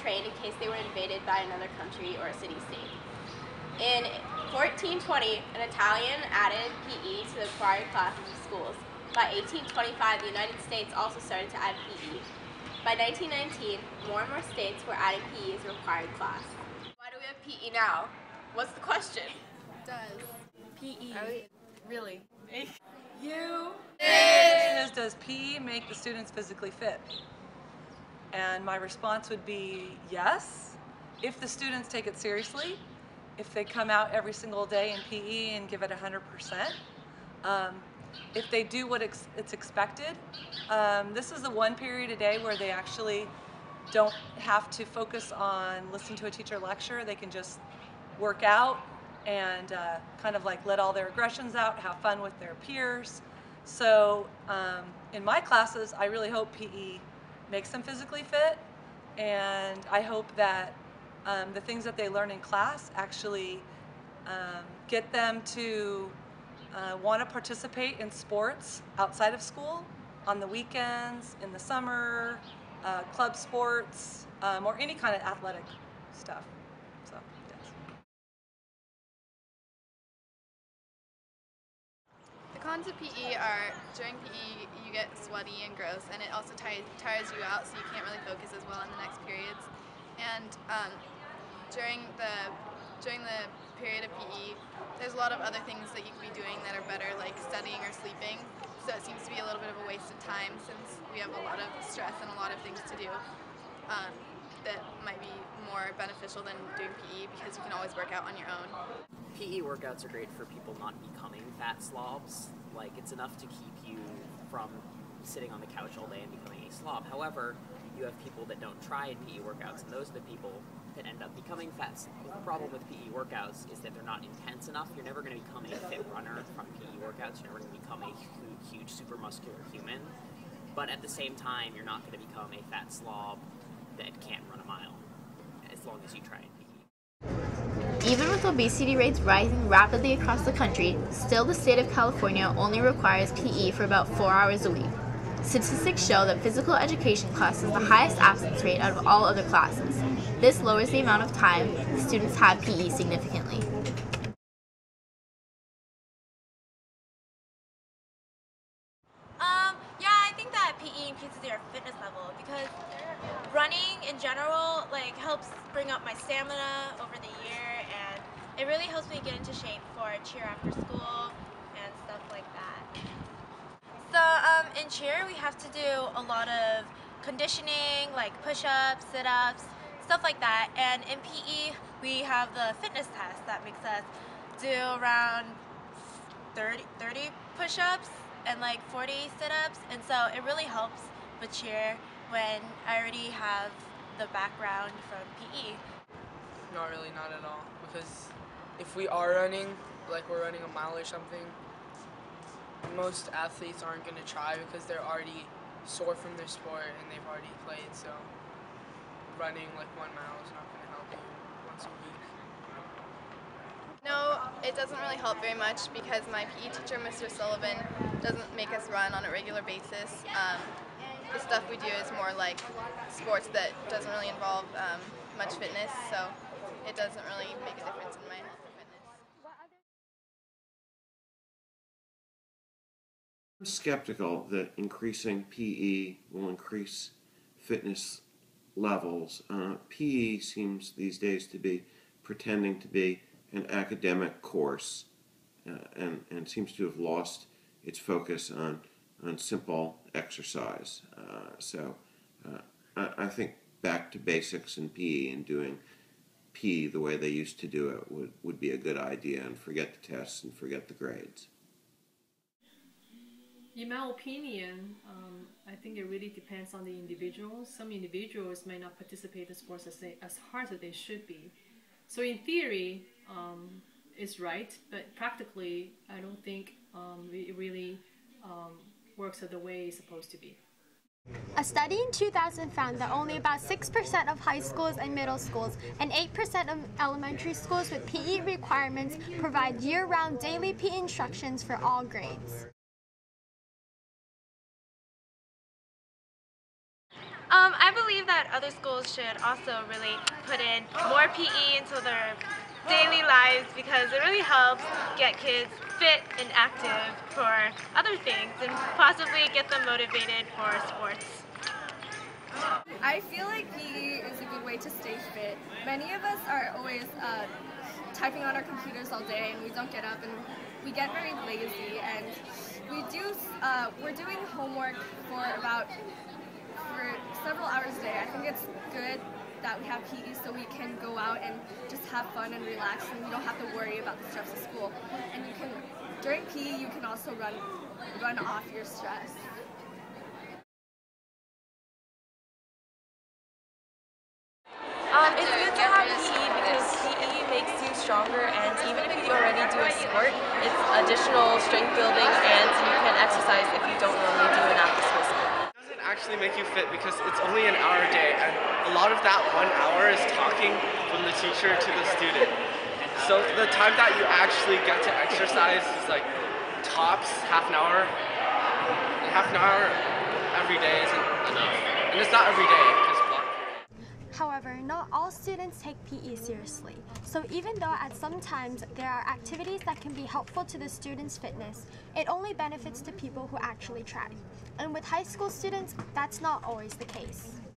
trained in case they were invaded by another country or a city-state. In 1420, an Italian added PE to the required classes of schools. By 1825, the United States also started to add PE. By 1919, more and more states were adding PE as a required class. Why do we have PE now? What's the question? Does PE. really? Does PE make the students physically fit? And my response would be yes, if the students take it seriously, if they come out every single day in PE and give it 100%. If they do what it's expected. This is the one period a day where they actually don't have to focus on listening to a teacher lecture. They can just work out and kind of like let all their aggressions out, have fun with their peers. So in my classes, I really hope PE makes them physically fit, and I hope that the things that they learn in class actually get them to want to participate in sports outside of school, on the weekends, in the summer, club sports, or any kind of athletic stuff. So, yes. The cons of PE are during PE you get sweaty and gross, and it also tires you out, so you can't really focus as well in the next periods. And during the period of PE, there's a lot of other things that you could be doing that are better, like studying or sleeping. So it seems to be a little bit of a waste of time since we have a lot of stress and a lot of things to do that might be more beneficial than doing PE because you can always work out on your own. PE workouts are great for people not becoming fat slobs. Like, it's enough to keep you from sitting on the couch all day and becoming a slob. However, you have people that don't try PE workouts, and those are the people that end up becoming fat. The problem with PE workouts is that they're not intense enough. You're never going to become a fit runner from PE workouts. You're never going to become a huge, super muscular human. But at the same time, you're not going to become a fat slob that can't run a mile, as long as you try in PE. Even with obesity rates rising rapidly across the country, still the state of California only requires PE for about 4 hours a week. Statistics show that physical education class is the highest absence rate out of all other classes. This lowers the amount of time students have PE significantly. Yeah, I think that PE increases your fitness level because running in general helps bring up my stamina over the year, and it really helps me get into shape for cheer after school and stuff like that. So in cheer we have to do a lot of conditioning, like push-ups, sit-ups, stuff like that, and in PE we have the fitness test that makes us do around 30 push-ups and like 40 sit-ups, and so it really helps with cheer when I already have the background from PE. Not really, not at all, because if we are running, like we're running a mile or something, most athletes aren't going to try because they're already sore from their sport and they've already played, so running like 1 mile is not going to help you once a week. No, it doesn't really help very much because my PE teacher, Mr. Sullivan, doesn't make us run on a regular basis. The stuff we do is more like sports that doesn't really involve much fitness, so it doesn't really make a difference in my health or fitness. I'm skeptical that increasing PE will increase fitness levels. PE seems these days to be pretending to be an academic course and seems to have lost its focus on simple exercise. I think back to basics in PE and doing PE the way they used to do it would be a good idea, and forget the tests and forget the grades. In my opinion, I think it really depends on the individual. Some individuals may not participate in sports as hard as they should be. So in theory, it's right, but practically, I don't think it really works the way it's supposed to be. A study in 2000 found that only about 6% of high schools and middle schools and 8% of elementary schools with PE requirements provide year-round daily PE instructions for all grades. I believe that other schools should also really put in more PE into their daily lives because it really helps get kids fit and active for other things and possibly get them motivated for sports. I feel like PE is a good way to stay fit. Many of us are always typing on our computers all day and we don't get up and we get very lazy, and we're doing homework for several hours a day. I think it's good that we have PE so we can go out and just have fun and relax, and you don't have to worry about the stress of school. And during PE you can also run off your stress. It's good to have PE because PE makes you stronger, and even if you already do a sport, it's additional strength building, and you can exercise if you don't normally do an after-school sport. It doesn't actually make you fit because it's only an hour a day, and a lot of that 1 hour is talking from the teacher to the student. So the time that you actually get to exercise is like tops half an hour. Half an hour every day isn't enough, and it's not every day because block period. However, not all students take PE seriously. So even though at some times there are activities that can be helpful to the student's fitness, it only benefits the people who actually try. And with high school students, that's not always the case.